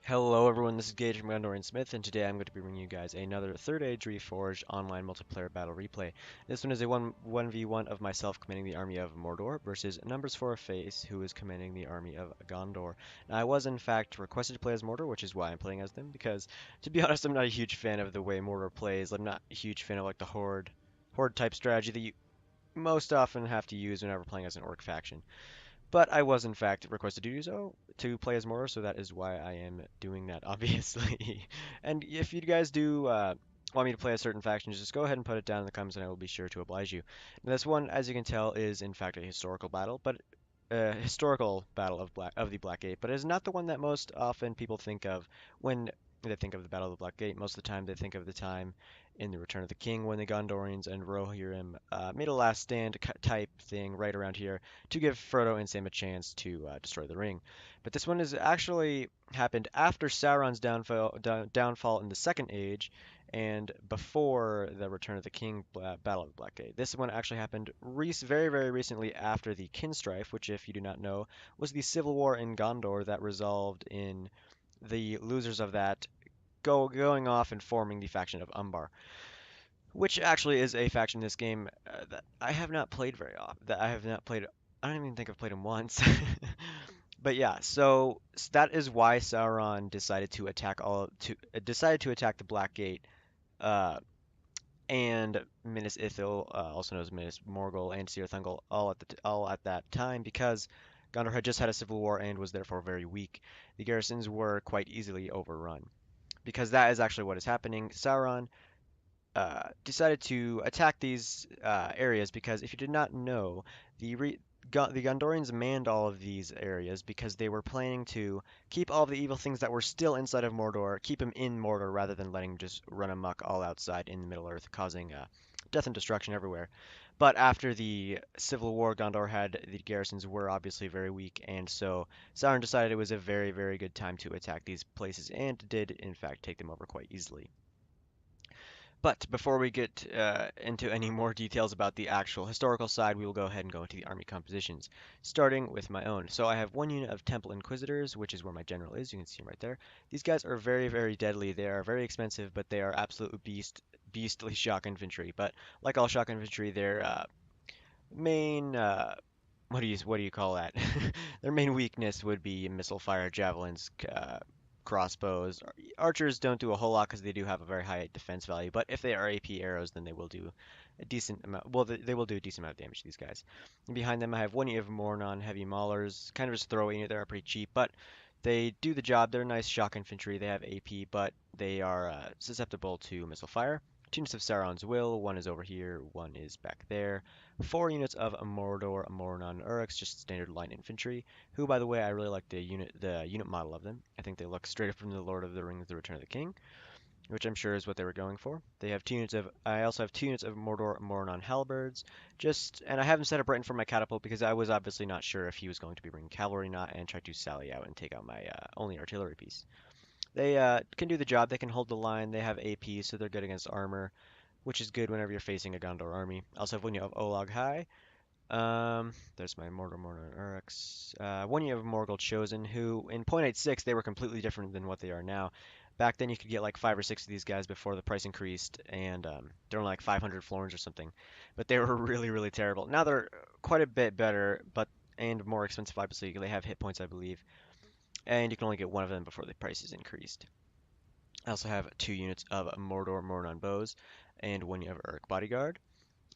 Hello everyone, this is Gage from Gondorian Smith, and today I'm going to be bringing you guys another Third Age Reforged online multiplayer battle replay. This one is a 1v1 of myself commanding the army of Mordor versus Numbers for Face, who is commanding the army of Gondor. Now, I was in fact requested to play as Mordor, which is why I'm playing as them, because to be honest, I'm not a huge fan of the way Mordor plays. I'm not a huge fan of like the horde type strategy that you most often have to use whenever playing as an orc faction. But I was in fact requested to do so to play as Mora, so that is why I am doing that, obviously. And if you guys do want me to play a certain faction, just go ahead and put it down in the comments, and I will be sure to oblige you. Now, this one, as you can tell, is in fact a historical battle, but historical battle of the Black Gate, but it is not the one that most often people think of when they think of the Battle of the Black Gate. Most of the time, they think of the time in the Return of the King when the Gondorians and Rohirrim made a last stand type thing right around here to give Frodo and Sam a chance to destroy the ring. But this one has actually happened after Sauron's downfall in the Second Age and before the Return of the King Battle of the Black Gate. This one actually happened very, very recently after the Kinstrife, which, if you do not know, was the civil war in Gondor that resolved in the losers of that going off and forming the faction of Umbar, which actually is a faction in this game that I have not played very often. That I have not played. I don't even think I've played him once. But yeah, so that is why Sauron decided to attack the Black Gate, uh, and Minas Ithil, also known as Minas Morgul, and Cirith Ungol, all at that time, because Gondor had just had a civil war and was therefore very weak. The garrisons were quite easily overrun. Because that is actually what is happening. Sauron decided to attack these areas because, if you did not know, the Gondorians manned all of these areas because they were planning to keep all of the evil things that were still inside of Mordor, keep them in Mordor rather than letting them just run amok all outside in the Middle Earth, causing death and destruction everywhere. But after the Civil War, the garrisons were obviously very weak, and so Sauron decided it was a very, very good time to attack these places, and did in fact take them over quite easily. But before we get into any more details about the actual historical side, we will go ahead and go into the army compositions, starting with my own. So I have one unit of Temple Inquisitors, which is where my general is. You can see him right there. These guys are very, very deadly. They are very expensive, but they are absolute beastly shock infantry. But like all shock infantry, their main what do you call that? Their main weakness would be missile fire, javelins, crossbows. Archers don't do a whole lot because they do have a very high defense value, but if they are AP arrows, then they will do a decent amount. Well, they will do a decent amount of damage to these guys. And behind them, I have one unit of Mornon heavy maulers, kind of just throwing it. They're pretty cheap, but they do the job. They're nice shock infantry. They have AP, but they are susceptible to missile fire. Two units of Sauron's Will. One is over here. One is back there. Four units of Mordor Mornon Uruks, just standard line infantry. Who, by the way, I really like the unit model of them. I think they look straight up from the Lord of the Rings: The Return of the King, which I'm sure is what they were going for. They have two units of. I also have two units of Mordor Mornon Halberds. And I haven't set up right in front of my catapult because I was obviously not sure if he was going to be bringing cavalry or not, and try to sally out and take out my only artillery piece. They can do the job. They can hold the line. They have AP, so they're good against armor, which is good whenever you're facing a Gondor army. I also have one unit of Olag High. There's my Mordor Uruks. One unit of Morgul Chosen, who in .86 they were completely different than what they are now. Back then you could get like 5 or 6 of these guys before the price increased, and they're only like 500 florins or something. But they were really, really terrible. Now they're quite a bit better, but and more expensive, obviously. They have hit points, I believe, and you can only get one of them before the price is increased. I also have two units of Mordor Mornon Bows and one unit of Uruk Bodyguard.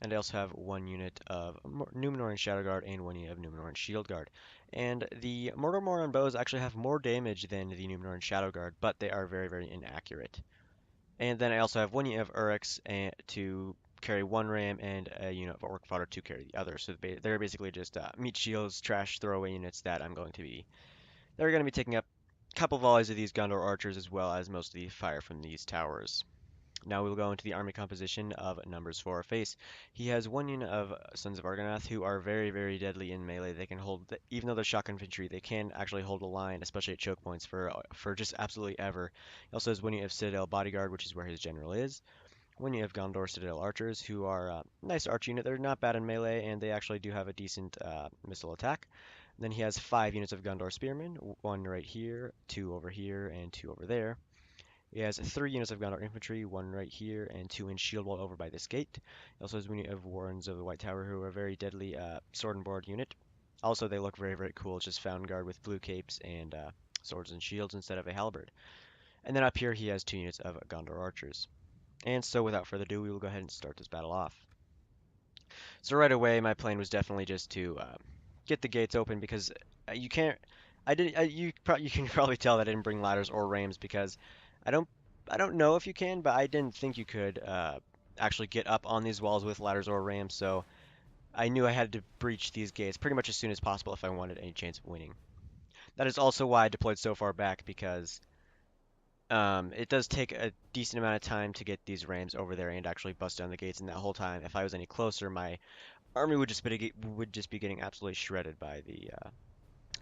And I also have one unit of Numenorean Shadow Guard and one unit of Numenorean Shield Guard. And the Mordor Moron bows actually have more damage than the Numenorean Shadow Guard, but they are very, very inaccurate. And then I also have one unit of Uruks to carry one ram and a unit of Orc Fodder to carry the other. So they're basically just meat shields, trash throwaway units that they're going to be taking up a couple volleys of these Gondor archers as well as most of the fire from these towers. Now we'll go into the army composition of Numbers for Face. He has one unit of Sons of Argonath who are very, very deadly in melee. They can even though they're shock infantry, they can actually hold a line, especially at choke points for just absolutely ever. He also has one unit of Citadel Bodyguard, which is where his general is. One unit of Gondor Citadel Archers, who are a nice arch unit. They're not bad in melee, and they actually do have a decent missile attack. Then he has 5 units of Gondor Spearmen, one right here, two over here, and two over there. He has 3 units of Gondor Infantry, one right here, and two in shield wall over by this gate. He also has a unit of Warrens of the White Tower, who are a very deadly sword and board unit. Also, they look very, very cool. It's just Found Guard with blue capes and swords and shields instead of a halberd. And then up here, he has 2 units of Gondor Archers. And so, without further ado, we will go ahead and start this battle off. So right away, my plan was definitely just to get the gates open because you can't. I didn't. You can probably tell that I didn't bring ladders or rams because I don't. I don't know if you can, but I didn't think you could actually get up on these walls with ladders or rams. So I knew I had to breach these gates pretty much as soon as possible if I wanted any chance of winning. That is also why I deployed so far back because it does take a decent amount of time to get these rams over there and actually bust down the gates. And that whole time, if I was any closer, my army would just be getting absolutely shredded by the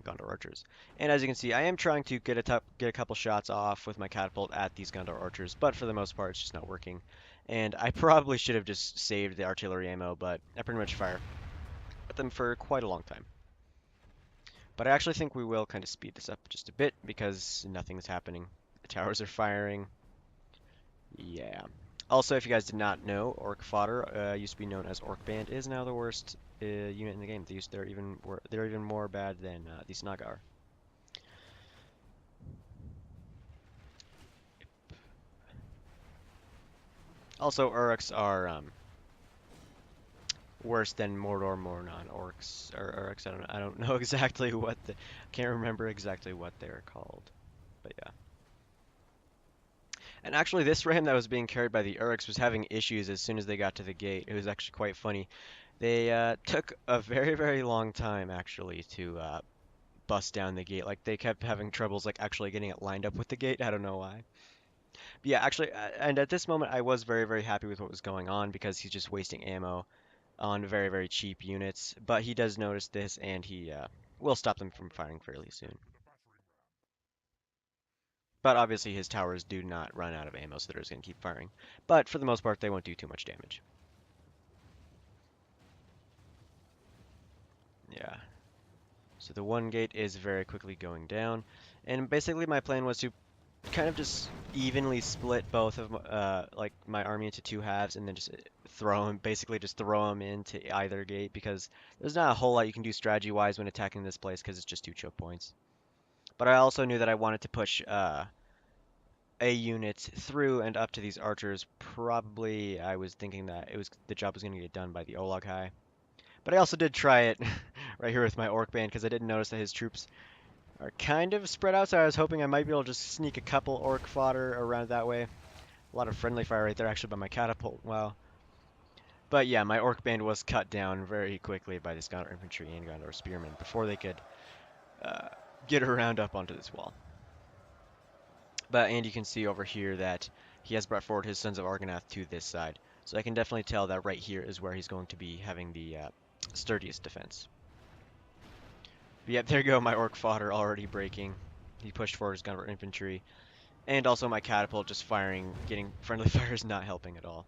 Gondor archers. And as you can see, I am trying to get a couple shots off with my catapult at these Gondor archers, but for the most part, it's just not working. And I probably should have just saved the artillery ammo, but I pretty much fire at them for quite a long time. But I actually think we will kind of speed this up just a bit because nothing's happening. The towers are firing. Yeah. Also, if you guys did not know, Orc Fodder used to be known as Orc Band, is now the worst unit in the game. They're even more bad than the Snagar. Also, Uruks are worse than Mordor Mornon orcs or Uruks. I don't know exactly can't remember exactly what they're called. But yeah. And actually, this ram that was being carried by the Uruks was having issues as soon as they got to the gate. It was actually quite funny. They took a very, very long time actually to bust down the gate. Like they kept having troubles like actually getting it lined up with the gate. I don't know why. But yeah, actually, and at this moment, I was very, very happy with what was going on because he's just wasting ammo on very, very cheap units. But he does notice this, and he will stop them from firing fairly soon. But obviously, his towers do not run out of ammo, so they're just going to keep firing. But for the most part, they won't do too much damage. Yeah. So the one gate is very quickly going down, and basically my plan was to kind of just evenly split both of like my army into two halves, and then just basically just throw them into either gate because there's not a whole lot you can do strategy-wise when attacking this place because it's just two choke points. But I also knew that I wanted to push a unit through and up to these archers. Probably I was thinking that the job was going to get done by the Olaghai. But I also did try it right here with my orc band because I did notice that his troops are kind of spread out, so I was hoping I might be able to just sneak a couple orc fodder around that way. A lot of friendly fire right there actually by my catapult. Wow. But yeah, my orc band was cut down very quickly by this Gondor infantry and Gondor spearmen before they could uh, get around up onto this wall. And you can see over here that he has brought forward his Sons of Argonath to this side. So I can definitely tell that right here is where he's going to be having the sturdiest defense. But yep, there you go, my orc fodder already breaking. He pushed forward his Gondor infantry. And also my catapult just firing, getting friendly fire is not helping at all.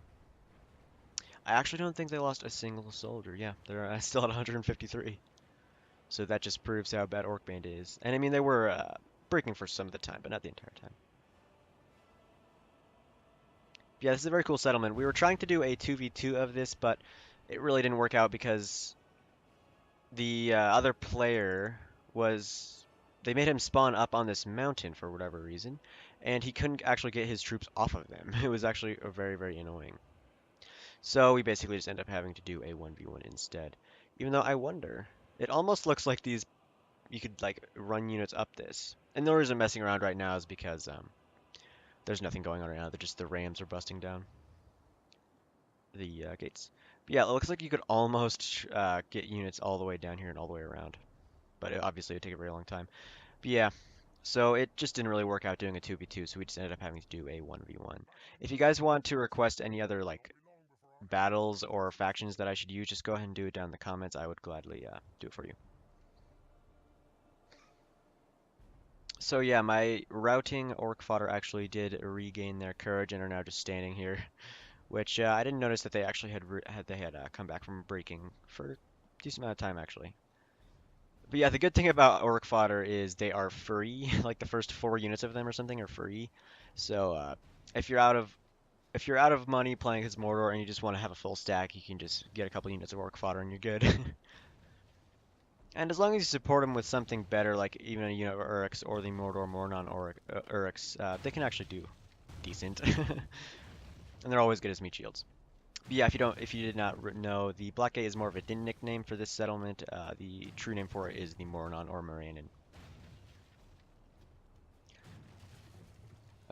I actually don't think they lost a single soldier. Yeah, they're still at 153. So that just proves how bad Orc Band is. And I mean, they were breaking for some of the time, but not the entire time. Yeah, this is a very cool settlement. We were trying to do a 2v2 of this, but it really didn't work out because the other player was... They made him spawn up on this mountain for whatever reason, and he couldn't actually get his troops off of them. It was actually very, very annoying. So we basically just end up having to do a 1v1 instead. Even though I wonder, it almost looks like you could like run units up this. And the reason I'm messing around right now is because there's nothing going on right now. The rams are busting down the gates. But yeah, it looks like you could almost get units all the way down here and all the way around. But obviously it would take a very long time. But yeah, so it just didn't really work out doing a 2v2, so we just ended up having to do a 1v1. If you guys want to request any other like battles or factions that I should use, just go ahead and do it down in the comments. I would gladly do it for you. So yeah, my routing orc fodder actually did regain their courage and are now just standing here, which I didn't notice that they actually had come back from breaking for a decent amount of time actually. But yeah, the good thing about orc fodder is they are free. Like the first 4 units of them or something are free. So if you're out of if you're out of money playing as Mordor and you just want to have a full stack, you can just get a couple units of orc fodder and you're good. And as long as you support them with something better, like even a unit of Uruks or the Mordor Mornon or Uruks, they can actually do decent. And they're always good as meat shields. But yeah, if you did not know, the Blackgate is more of a din nickname for this settlement. The true name for it is the Mornon or Morannon.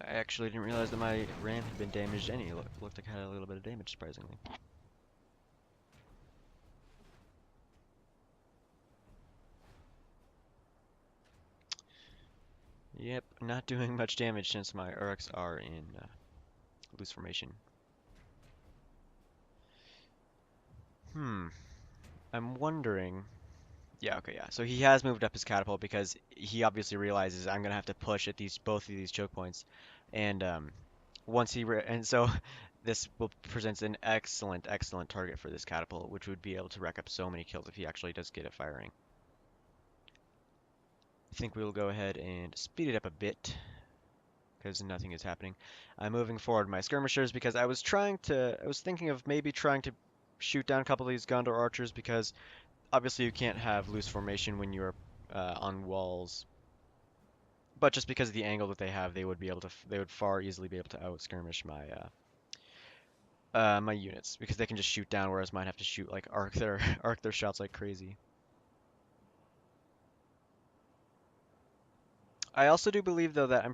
I actually didn't realize that my ram had been damaged any. Looked like I had a little bit of damage, surprisingly. Yep, not doing much damage since my Uruks are in loose formation. Hmm, I'm wondering. Yeah, okay, yeah. So he has moved up his catapult because he obviously realizes I'm gonna have to push at these both of these choke points, and and so this will presents an excellent target for this catapult, which would be able to rack up so many kills if he actually does get it firing. I think we'll go ahead and speed it up a bit because nothing is happening. I'm moving forward my skirmishers because I was thinking of maybe trying to shoot down a couple of these Gondor archers because obviously you can't have loose formation when you're on walls. But just because of the angle that they have, they would far easily be able to out skirmish my units because they can just shoot down, whereas mine have to shoot like arc their arc their shots like crazy. I also do believe though that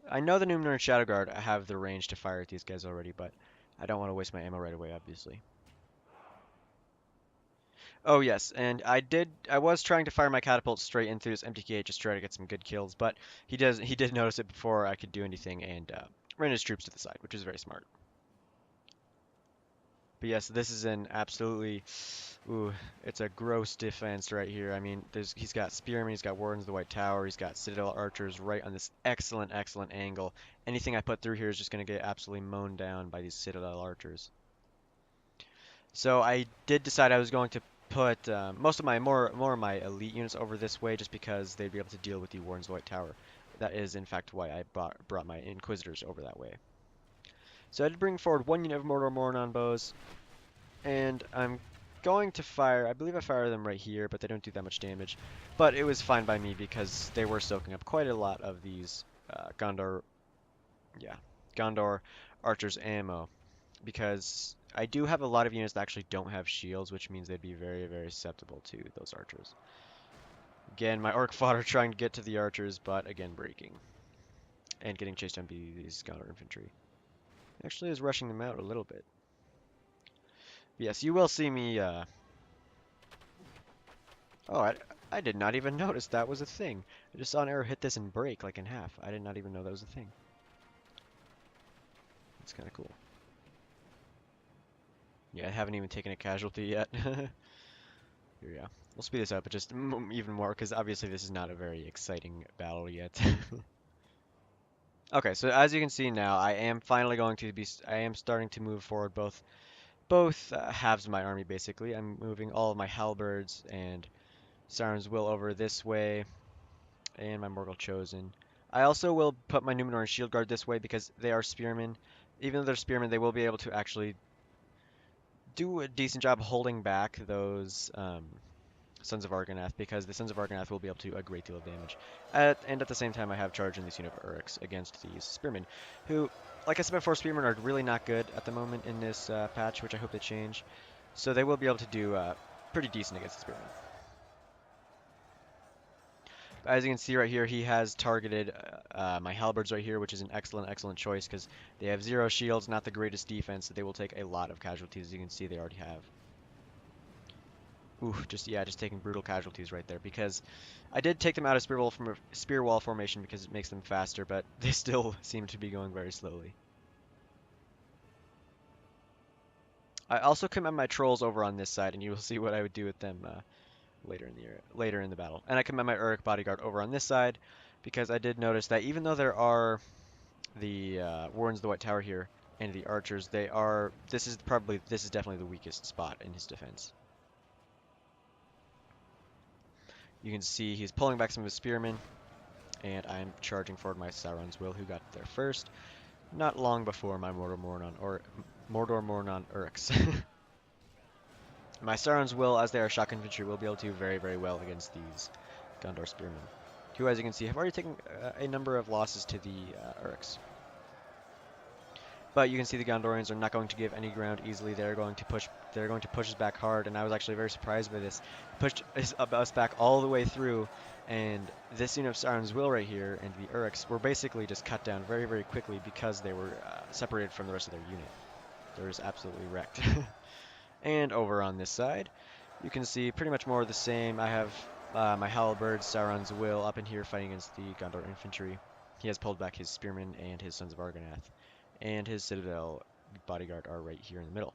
I know the Númenor and Shadowguard have the range to fire at these guys already, but I don't want to waste my ammo right away, obviously. Oh yes, and I was trying to fire my catapult straight in through this empty gate just to try to get some good kills, but he did notice it before I could do anything and ran his troops to the side, which is very smart. But yes, this is an absolutely, ooh, it's a gross defense right here. I mean, he's got spearmen, he's got wardens of the White Tower, he's got citadel archers right on this excellent angle. Anything I put through here is just going to get absolutely mown down by these citadel archers. So I did decide I was going to put most of my more of my elite units over this way, just because they'd be able to deal with the wardens of the White Tower. That is, in fact, why I brought my Inquisitors over that way. So I did bring forward 1 unit of Mordor Mornon bows. And I'm going to fire, I believe I fire them right here, but they don't do that much damage. But it was fine by me because they were soaking up quite a lot of these Gondor, yeah, Gondor archers ammo. Because I do have a lot of units that actually don't have shields, which means they'd be very susceptible to those archers. Again, my orc fodder trying to get to the archers, but again breaking. And getting chased down by these Gondor infantry. Actually is rushing them out a little bit. Yes, you will see me Oh, I did not even notice that was a thing. I just saw an arrow hit this and break like in half. I did not even know that was a thing. It's kind of cool. Yeah, I haven't even taken a casualty yet. Here we go. We'll speed this up, but just even more, because obviously this is not a very exciting battle yet. Okay, so as you can see now, I am finally going to be, I am starting to move forward both halves of my army, basically. I'm moving all of my halberds and Sauron's Will over this way, and my Morgul Chosen. I also will put my Numenor and Shield Guard this way because they are spearmen. Even though they're spearmen, they will be able to actually do a decent job holding back those Sons of Argonath because the Sons of Argonath will be able to do a great deal of damage. And at the same time, I have charge in this unit of Uruks against these spearmen, who, like I said before, spearmen are really not good at the moment in this patch, which I hope they change. So they will be able to do pretty decent against the spearmen. As you can see right here, he has targeted my halberds right here, which is an excellent choice because they have 0 shields, not the greatest defense. So they will take a lot of casualties. As you can see, they already have. Ooh, just taking brutal casualties right there because I did take them out of spear wall formation because it makes them faster, but they still seem to be going very slowly. I also command my trolls over on this side, and you will see what I would do with them later in the battle. And I command my Uruk bodyguard over on this side because I did notice that even though there are the Wardens of the White Tower here and the archers, this is definitely the weakest spot in his defense. You can see he's pulling back some of his spearmen, and I'm charging forward my Sauron's Will, who got there first, not long before my Mordor Mornon Uruks. My Sauron's Will, as they are shock infantry, will be able to do very, very well against these Gondor spearmen, who, as you can see, have already taken a number of losses to the Uruks. But you can see the Gondorians are not going to give any ground easily. They're going to push. They're going to push us back hard, and I was actually very surprised by this. Pushed us back all the way through, and this unit of Sauron's Will right here and the Uruks were basically just cut down very, very quickly because they were separated from the rest of their unit. They were just absolutely wrecked. And over on this side, you can see pretty much more of the same. I have my halberds, Sauron's Will, up in here fighting against the Gondor infantry. He has pulled back his spearmen and his Sons of Argonath, and his Citadel bodyguard are right here in the middle.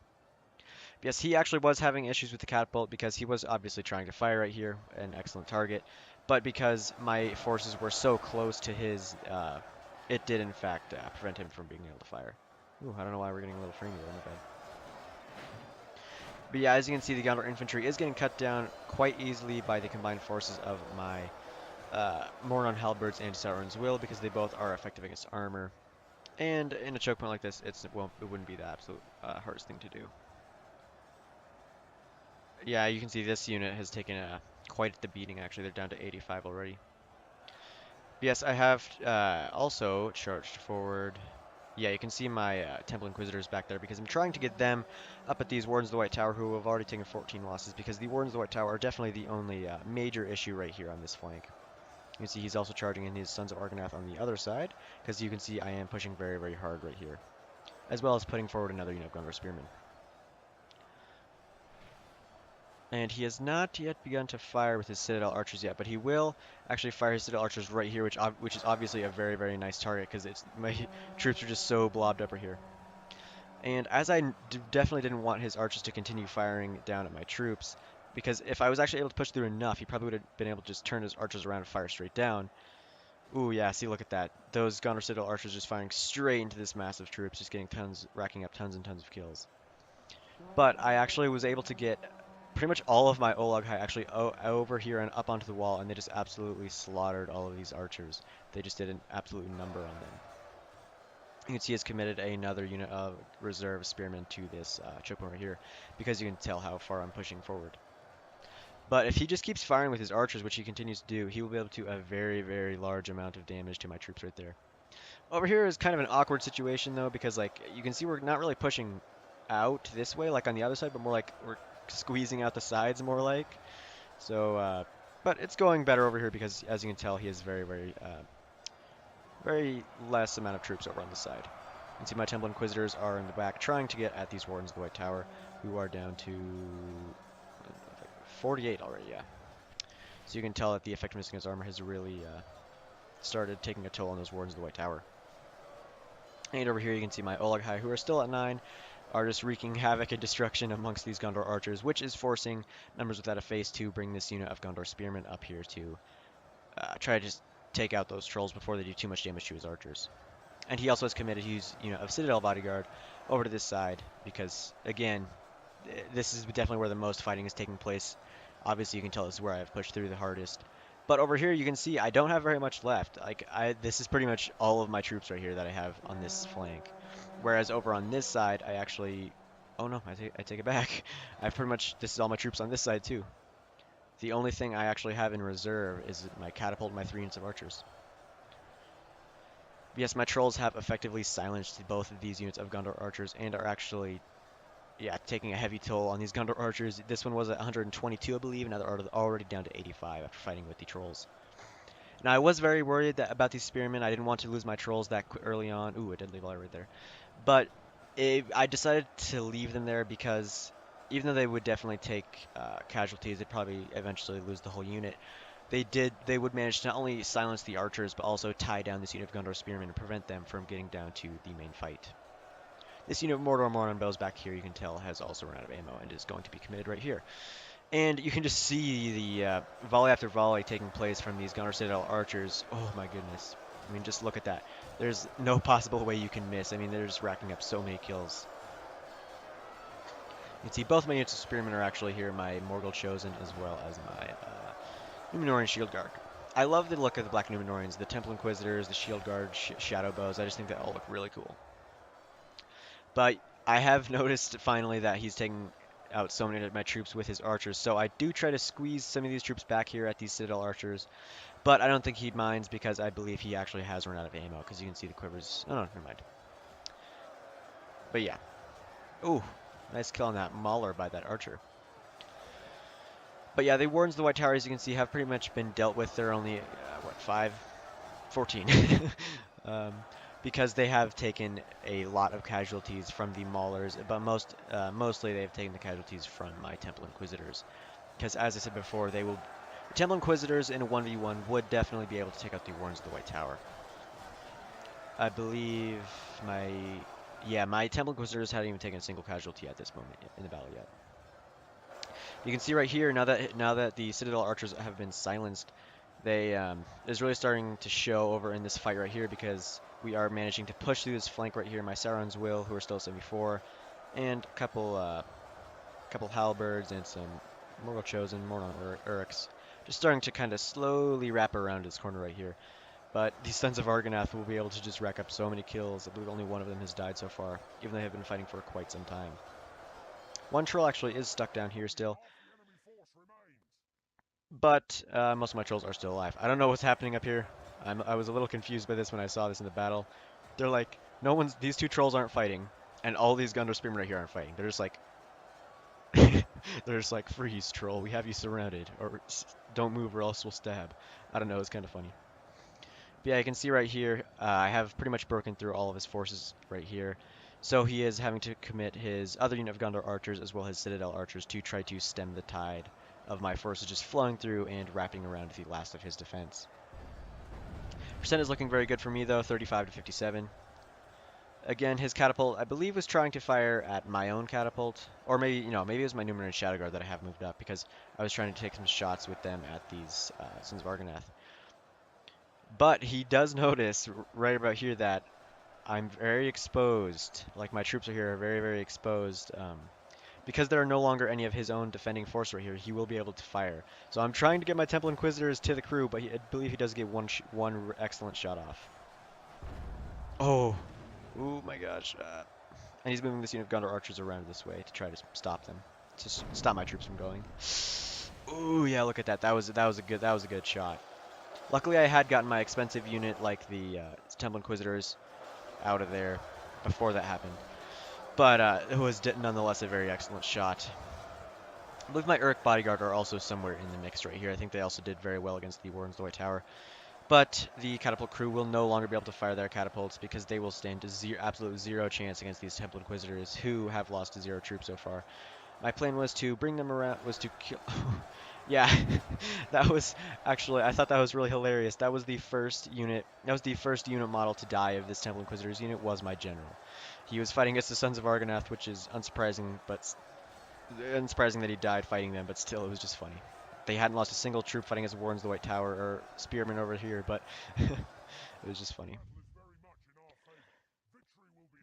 Yes, he actually was having issues with the catapult because he was obviously trying to fire right here, an excellent target, but because my forces were so close to his, it did in fact prevent him from being able to fire. Ooh, I don't know why we're getting a little framey there, my bad. But yeah, as you can see, the Gondor infantry is getting cut down quite easily by the combined forces of my Mornon halberds and Sauron's Will, because they both are effective against armor. And in a choke point like this, it wouldn't be the absolute hardest thing to do. Yeah, you can see this unit has taken quite the beating, actually. They're down to 85 already. Yes, I have also charged forward. Yeah, you can see my Temple Inquisitors back there because I'm trying to get them up at these Wardens of the White Tower, who have already taken 14 losses, because the Wardens of the White Tower are definitely the only major issue right here on this flank. You can see he's also charging in his Sons of Argonath on the other side, because you can see I am pushing very, very hard right here, as well as putting forward another unit of Gondor Spearmen. And he has not yet begun to fire with his Citadel Archers yet, but he will actually fire his Citadel Archers right here, which is obviously a very, very nice target, because my troops are just so blobbed up right here. And as I definitely didn't want his archers to continue firing down at my troops, because if I was actually able to push through enough, he probably would have been able to just turn his archers around and fire straight down. Ooh, yeah, see, look at that. Those Gondor Citadel archers just firing straight into this massive troops, just getting tons, racking up tons and tons of kills. But I actually was able to get pretty much all of my Olog-hai actually over here and up onto the wall, and they just absolutely slaughtered all of these archers. They just did an absolute number on them. You can see he's committed another unit of reserve spearmen to this choke point right here, because you can tell how far I'm pushing forward. But if he just keeps firing with his archers, which he continues to do, he will be able to do a very, very large amount of damage to my troops right there. Over here is kind of an awkward situation, though, because like you can see we're not really pushing out this way like on the other side, but more like we're squeezing out the sides more like. So, but it's going better over here because, as you can tell, he has very, very less amount of troops over on the side. You can see my Temple Inquisitors are in the back trying to get at these Wardens of the White Tower, who are down to 48 already, yeah. So you can tell that the effectiveness against armor has really started taking a toll on those Wardens of the White Tower. And over here you can see my Olog-hai, who are still at 9, are just wreaking havoc and destruction amongst these Gondor archers, which is forcing Numbers Without a Face to bring this unit of Gondor spearmen up here to try to just take out those trolls before they do too much damage to his archers. And he also has committed his unit of Citadel bodyguard over to this side because, again, this is definitely where the most fighting is taking place. Obviously, you can tell this is where I've pushed through the hardest. But over here, you can see I don't have very much left. Like, this is pretty much all of my troops right here that I have on this flank. Whereas over on this side, I actually... Oh no, I take it back. I've pretty much... This is all my troops on this side, too. The only thing I actually have in reserve is my catapult and my 3 units of archers. Yes, my trolls have effectively silenced both of these units of Gondor archers and are actually, yeah, taking a heavy toll on these Gondor archers. This one was at 122, I believe, and now they're already down to 85 after fighting with the trolls. Now, I was very worried about these spearmen. I didn't want to lose my trolls that early on. Ooh, I did leave all right there. But I decided to leave them there because even though they would definitely take casualties, they'd probably eventually lose the whole unit. They would manage to not only silence the archers, but also tie down this unit of Gondor spearmen and prevent them from getting down to the main fight. This unit of Mordor Mornon Bells back here, you can tell, has also run out of ammo and is going to be committed right here. And you can just see the volley after volley taking place from these Gondor Citadel archers. Oh my goodness. I mean, just look at that. There's no possible way you can miss. I mean, they're just racking up so many kills. You can see both my units of spearmen are actually here, my Morgul Chosen as well as my Numenorean Shield Guard. I love the look of the Black Numenorians, the Temple Inquisitors, the Shield Guard, Shadow Bows. I just think they all look really cool. But I have noticed finally that he's taking out so many of my troops with his archers, so I do try to squeeze some of these troops back here at these Citadel archers, but I don't think he minds because I believe he actually has run out of ammo, because you can see the quivers. Oh, no, never mind. But yeah. Ooh, nice kill on that Mauler by that archer. But yeah, the Wardens of the White Tower, as you can see, have pretty much been dealt with. They're only, what, 5? 14. um, because they have taken a lot of casualties from the Maulers, but mostly they've taken the casualties from my Temple Inquisitors. Because as I said before, the Temple Inquisitors in a 1v1 would definitely be able to take out the Wardens of the White Tower. I believe my Temple Inquisitors hadn't even taken a single casualty at this moment in the battle yet. You can see right here, now that the Citadel archers have been silenced, is really starting to show over in this fight right here, because we are managing to push through this flank right here. My Sauron's Will, who are still 74, and a couple halberds and some Mortal Chosen, Mortal Uruks, just starting to kind of slowly wrap around this corner right here. But the Sons of Argonath will be able to just rack up so many kills. I believe only one of them has died so far, even though they have been fighting for quite some time. One troll actually is stuck down here still, but most of my trolls are still alive. I don't know what's happening up here. I was a little confused by this when I saw this in the battle. They're like, these two trolls aren't fighting, and all these Gundor Spearmen right here aren't fighting. They're just like, they're just like, freeze, troll, we have you surrounded, or don't move or else we'll stab. I don't know, it's kind of funny. But yeah, you can see right here, I have pretty much broken through all of his forces right here. So he is having to commit his other unit of Gondor archers as well as Citadel archers to try to stem the tide of my forces just flowing through and wrapping around the last of his defense. Percent is looking very good for me though, 35 to 57. Again, his catapult, I believe, was trying to fire at my own catapult, or maybe, maybe it was my Numenorean Shadow Guard that I have moved up, because I was trying to take some shots with them at these Sons of Argonath. But he does notice right about here that I'm very exposed. Like, my troops are here are very, very exposed. Because there are no longer any of his own defending force right here, he will be able to fire. So I'm trying to get my Temple Inquisitors to the crew, but I believe he does get one excellent shot off. Oh, oh my gosh. And he's moving this unit of Gondor archers around this way to try to stop them, to stop my troops from going. Ooh, yeah, look at that. That was a good shot. Luckily, I had gotten my expensive unit, like the Temple Inquisitors, out of there before that happened. But it was nonetheless a very excellent shot. I believe my Uruk Bodyguard are also somewhere in the mix right here. I think they also did very well against the Wardens of the White Tower. But the catapult crew will no longer be able to fire their catapults because they will stand to absolute zero chance against these Temple Inquisitors, who have lost to 0 troops so far. My plan was to bring them around, was to kill... Yeah, that was actually, I thought that was really hilarious. That was the first unit model to die of this Temple Inquisitors unit, was my general. He was fighting against the Sons of Argonath, which is unsurprising that he died fighting them, but still, it was just funny. They hadn't lost a single troop fighting as Wardens of the White Tower or Spearmen over here, but it was just funny.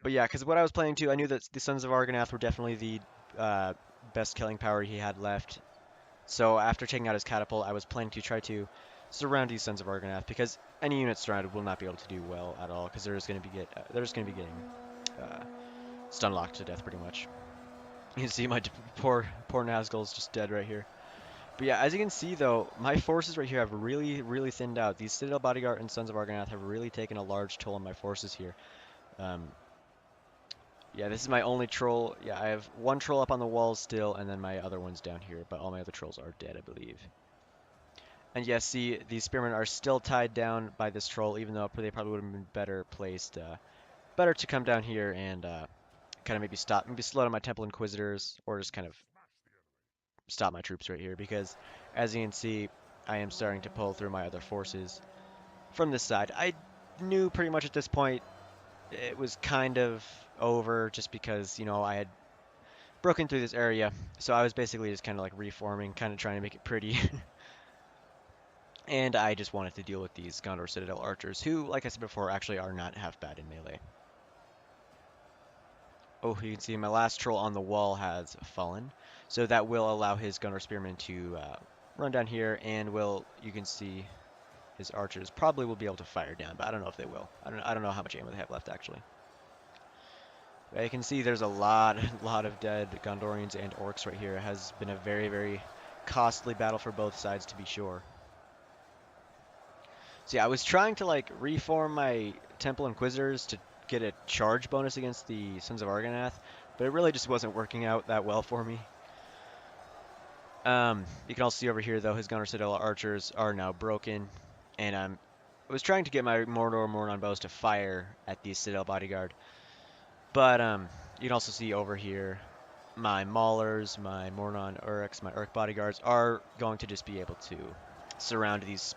But yeah, because what I was planning to, I knew that the Sons of Argonath were definitely the best killing power he had left. So after taking out his catapult, I was planning to try to surround these Sons of Argonath, because any unit surrounded will not be able to do well at all, because they're just going to be getting stun locked to death pretty much. You can see my poor Nazgul's just dead right here. But yeah, as you can see though, my forces right here have really, really thinned out. These Citadel Bodyguard and Sons of Argonath have really taken a large toll on my forces here. Yeah, this is my only troll. Yeah, I have one troll up on the walls still, and then my other one's down here, but all my other trolls are dead, I believe. And yeah, see, these spearmen are still tied down by this troll, even though they probably would have been better placed, better to come down here and kind of maybe slow down my Temple Inquisitors, or just kind of stop my troops right here, because as you can see, I am starting to pull through my other forces from this side. I knew pretty much at this point it was kind of over, just because, I had broken through this area, so I was basically just kind of like reforming, kind of trying to make it pretty. And I just wanted to deal with these Gondor Citadel archers, who, like I said before, actually are not half bad in melee. Oh, you can see my last troll on the wall has fallen, so that will allow his Gondor Spearmen to run down here, and you can see his archers probably will be able to fire down, but I don't know if they will. I don't know how much ammo they have left actually. But you can see there's a lot of dead Gondorians and orcs right here. It has been a very costly battle for both sides to be sure. So yeah, I was trying to like reform my Temple Inquisitors to get a charge bonus against the Sons of Argonath, but it really just wasn't working out that well for me. You can also see over here though his Gondor Citadel archers are now broken, and I was trying to get my Mordor Mornon bows to fire at the Citadel bodyguard, but you can also see over here my Maulers, my Mornon Uruks, my Uruk bodyguards are going to just be able to surround these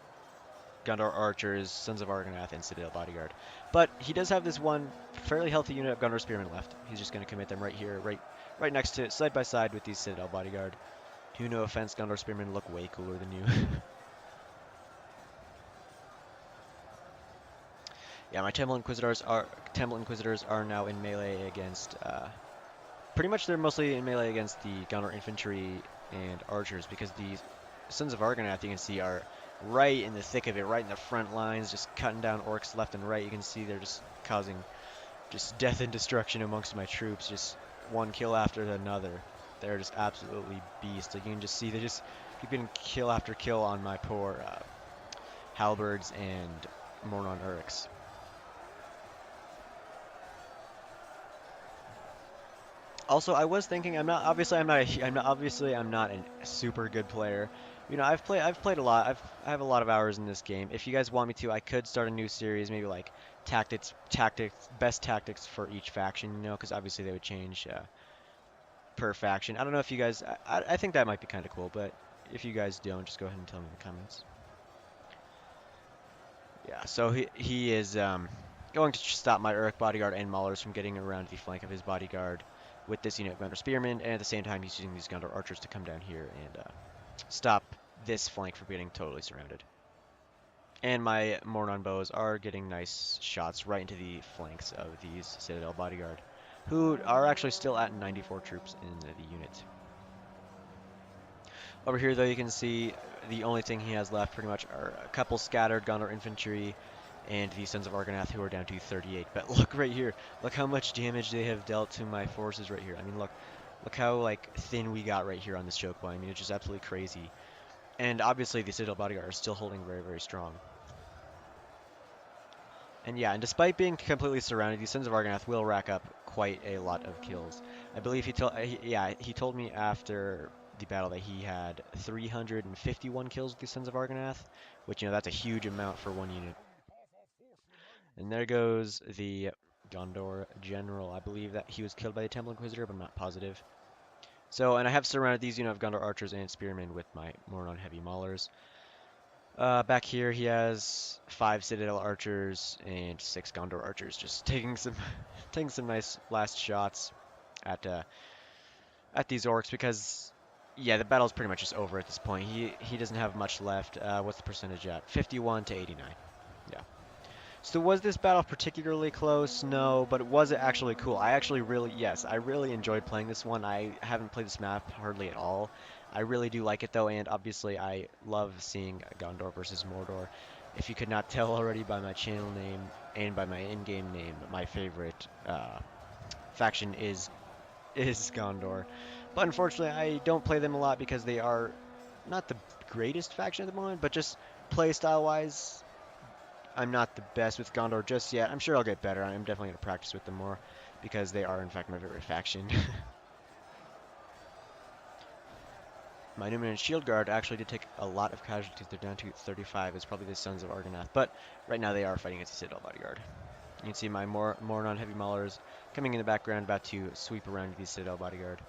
Gondor archers, Sons of Argonath, and Citadel bodyguard. But he does have this one fairly healthy unit of Gondor spearmen left. He's just going to commit them right here, right next to, side by side with these Citadel bodyguard. Who, no offense, Gondor spearmen look way cooler than you. Yeah, my Temple Inquisitors are now in melee against. Pretty much they're mostly in melee against the Gondor infantry and archers because the Sons of Argonath you can see are right in the thick of it, right in the front lines, just cutting down orcs left and right. You can see they're just causing just death and destruction amongst my troops, just one kill after another. They're just absolutely beasts. Like you can just see they just keep getting kill after kill on my poor halberds and Mornon Uruks. Also, I was thinking I'm not a super good player. You know, I've played a lot. I have a lot of hours in this game. If you guys want me to, I could start a new series, maybe like best tactics for each faction, you know, because obviously they would change per faction. I don't know if you guys I think that might be kind of cool, but if you guys don't, just go ahead and tell me in the comments. Yeah, so he is going to stop my Uruk bodyguard and Maulers from getting around the flank of his bodyguard with this unit of Gondor Spearmen, and at the same time he's using these Gondor Archers to come down here and stop this flank from getting totally surrounded. And my Mornon bows are getting nice shots right into the flanks of these Citadel bodyguard, who are actually still at 94 troops in the unit. Over here, though, you can see the only thing he has left pretty much are a couple scattered Gondor infantry and the Sons of Argonath, who are down to 38. But look right here. Look how much damage they have dealt to my forces right here. I mean, look how like thin we got right here on this choke point. I mean, it's just absolutely crazy. And obviously, the Citadel bodyguard are still holding very strong. And yeah, and despite being completely surrounded, the Sons of Argonath will rack up quite a lot of kills. I believe he told me after the battle that he had 351 kills with the Sons of Argonath, which, you know, that's a huge amount for one unit. And there goes the Gondor General. I believe that he was killed by the Temple Inquisitor, but I'm not positive. So, and I have surrounded these unit of Gondor Archers and Spearmen with my Mornon Heavy Maulers. Back here he has 5 Citadel Archers and 6 Gondor Archers, just taking some taking some nice last shots at these orcs because yeah, the battle's pretty much just over at this point. He doesn't have much left. What's the percentage at? 51 to 89. Yeah. So was this battle particularly close? No, but was it actually cool? Yes, I really enjoyed playing this one. I haven't played this map hardly at all. I really do like it though, and obviously I love seeing Gondor versus Mordor. If you could not tell already by my channel name and by my in-game name, my favorite faction is Gondor. But unfortunately, I don't play them a lot because they are not the greatest faction at the moment, but just play style wise, I'm not the best with Gondor just yet. I'm sure I'll get better. I'm definitely going to practice with them more because they are, in fact, my favorite faction. My Numenor Shield Guard actually did take a lot of casualties. They're down to 35. It's probably the Sons of Argonath, but right now they are fighting against the Citadel Bodyguard. You can see my Mornon Heavy Maulers coming in the background, about to sweep around the Citadel Bodyguard.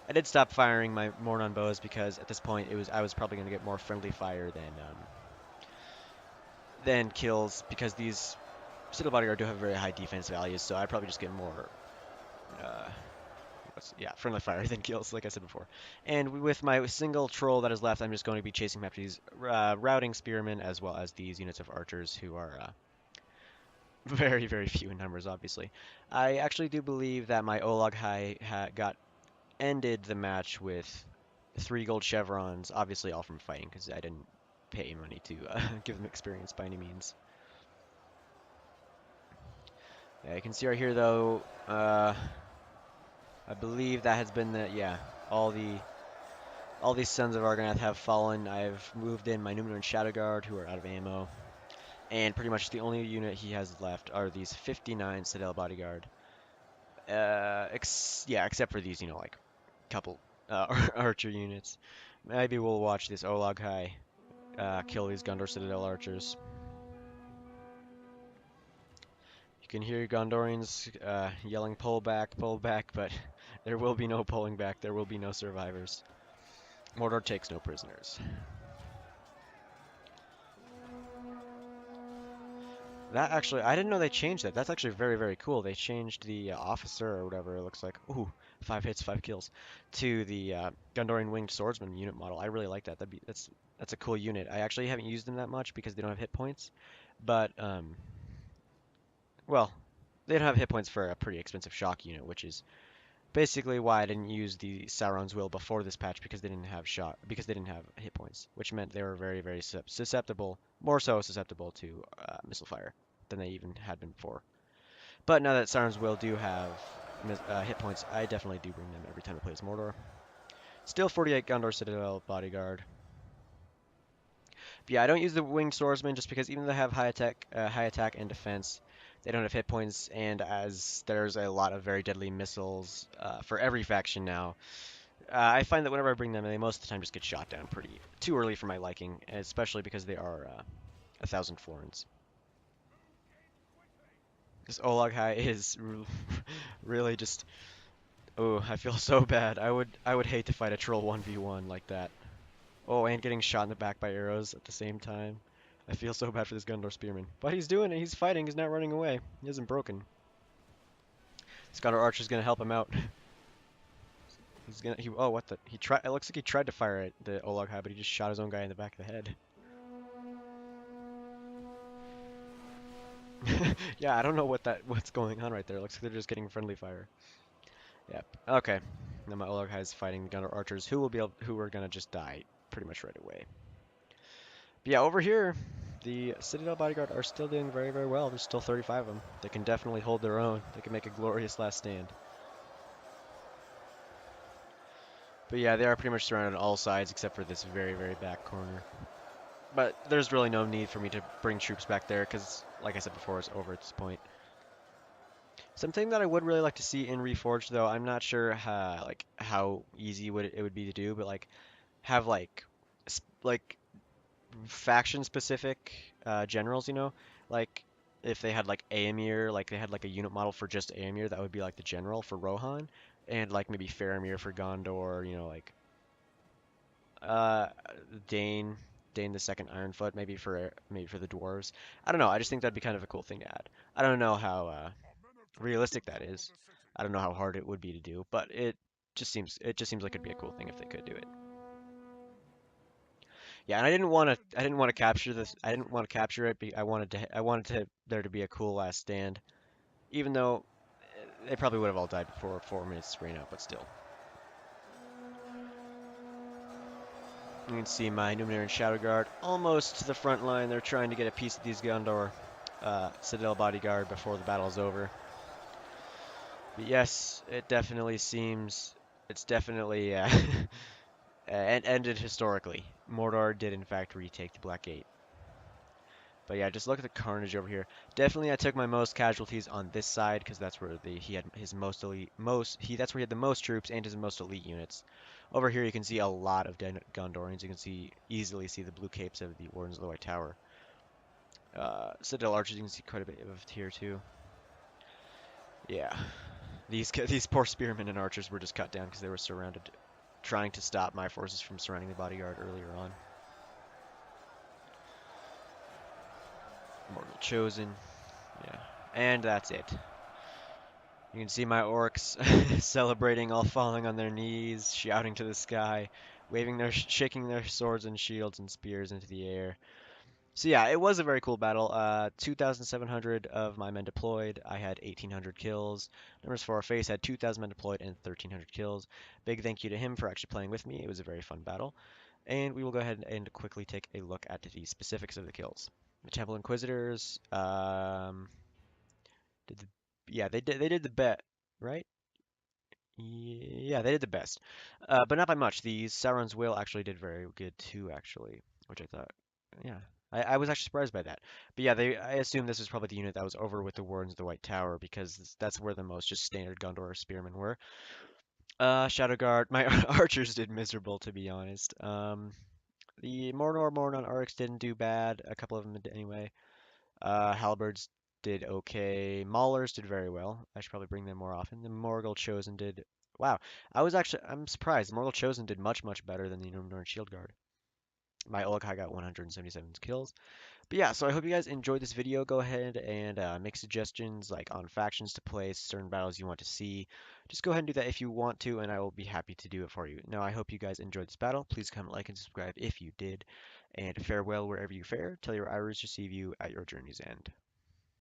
I did stop firing my Mornon bows because at this point I was probably going to get more friendly fire than kills because these Citadel Bodyguard do have very high defense values, so I'd probably just get more, uh, friendly fire than kills, like I said before. And with my single troll that is left, I'm just going to be chasing after these routing spearmen as well as these units of archers who are very few in numbers, obviously. I actually do believe that my Olag High got ended the match with 3 gold chevrons, obviously all from fighting because I didn't pay money to give them experience by any means. Yeah, you can see right here though, I believe that has been the, yeah, all the all these Sons of Argonath have fallen. I've moved in my Numenor and Shadow Guard who are out of ammo, and pretty much the only unit he has left are these 59 Citadel Bodyguard. Yeah, except for these, like couple archer units. Maybe we'll watch this Olaghai kill these Gondor Citadel archers. You can hear Gondorians yelling, pull back, but there will be no pulling back. There will be no survivors. Mordor takes no prisoners. That actually, I didn't know they changed that. That's actually very, very cool. They changed the officer or whatever it looks like. Ooh, 5 hits, 5 kills to the Gondorian Winged Swordsman unit model. I really like that. That's a cool unit. I actually haven't used them that much because they don't have hit points, but well, they don't have hit points for a pretty expensive shock unit, which is basically why I didn't use the Sauron's Will before this patch because they didn't have because they didn't have hit points, which meant they were very, very susceptible, more so susceptible to missile fire than they even had been before. But now that Sauron's Will do have hit points, I definitely do bring them every time I play as Mordor. Still 48 Gondor Citadel Bodyguard. But yeah, I don't use the Winged Swordsman just because even though they have high attack and defense, they don't have hit points, and as there's a lot of very deadly missiles for every faction now, I find that whenever I bring them, they most of the time just get shot down pretty too early for my liking, especially because they are 1,000 florins. This Olaghai is really just. Oh, I feel so bad. I would hate to fight a troll 1v1 like that. Oh, and getting shot in the back by arrows at the same time. I feel so bad for this Gondor Spearman. But he's doing it. He's fighting. He's not running away. He isn't broken. This Gondor Archer's gonna help him out. Oh, what the? It looks like he tried to fire at the Olaghai, but he just shot his own guy in the back of the head. Yeah, I don't know what's going on right there. It looks like they're just getting friendly fire. Yep. Okay. Now my Olaghai is fighting the Gondor Archers, who are gonna just die pretty much right away. But yeah, over here, the Citadel Bodyguard are still doing very, very well. There's still 35 of them. They can definitely hold their own. They can make a glorious last stand. But yeah, they are pretty much surrounded on all sides except for this very, very back corner. But there's really no need for me to bring troops back there because, like I said before, it's over at this point. Something that I would really like to see in Reforged, though, I'm not sure how easy it would be to do, but like have like faction specific generals, like if they had like Aemir, like they had like a unit model for just Aemir, that would be like the general for Rohan, and like maybe Faramir for Gondor, like uh Dane, Dane the Second Ironfoot, maybe for the dwarves. I don't know. I just think that'd be kind of a cool thing to add. I don't know how realistic that is. I don't know how hard it would be to do, but it just seems like it'd be a cool thing if they could do it. Yeah, and I didn't want to capture this. I didn't want to capture it. I wanted there to be a cool last stand, even though they probably would have all died before 4 minutes ran out, but still. You can see my Numenor and Shadow Guard almost to the front line. They're trying to get a piece of these Gondor Citadel Bodyguard before the battle's over. But yes, it's definitely ended historically. Mordor did in fact retake the Black Gate. But yeah, just look at the carnage over here. Definitely, I took my most casualties on this side because that's where he had his most elite, that's where he had the most troops and his most elite units. Over here, you can see a lot of Gondorians. You can easily see the blue capes of the Wardens of the White Tower. Citadel archers, you can see quite a bit of here too. Yeah, these poor spearmen and archers were just cut down because they were surrounded, trying to stop my forces from surrounding the bodyguard earlier on. Mortal Chosen. Yeah. And that's it. You can see my orcs celebrating, all falling on their knees, shouting to the sky, shaking their swords and shields and spears into the air. So yeah, it was a very cool battle. 2,700 of my men deployed. I had 1,800 kills. Numbers 4 Face had 2,000 men deployed and 1,300 kills. Big thank you to him for actually playing with me. It was a very fun battle. And we will go ahead and quickly take a look at the specifics of the kills. The Temple Inquisitors, did the, yeah, they did the bet, right? Yeah, they did the best, but not by much. The Sauron's Will actually did very good too, actually, which I thought, yeah, I was actually surprised by that. But yeah, I assume this was probably the unit that was over with the Wardens of the White Tower because that's where the most just standard Gondor spearmen were. Shadow Guard, my archers did miserable to be honest. The Mordor Mornon Arcs didn't do bad. A couple of them did anyway. Halberds did okay. Maulers did very well. I should probably bring them more often. The Morgul Chosen did. Wow, I'm surprised. The Morgul Chosen did much, much better than the Northern Shield Guard. My Olog-hai got 177 kills. But yeah, so I hope you guys enjoyed this video. Go ahead and make suggestions like on factions to play, certain battles you want to see. Just go ahead and do that if you want to, and I will be happy to do it for you. Now, I hope you guys enjoyed this battle. Please comment, like, and subscribe if you did. And farewell wherever you fare. Tell your Iris receive you at your journey's end.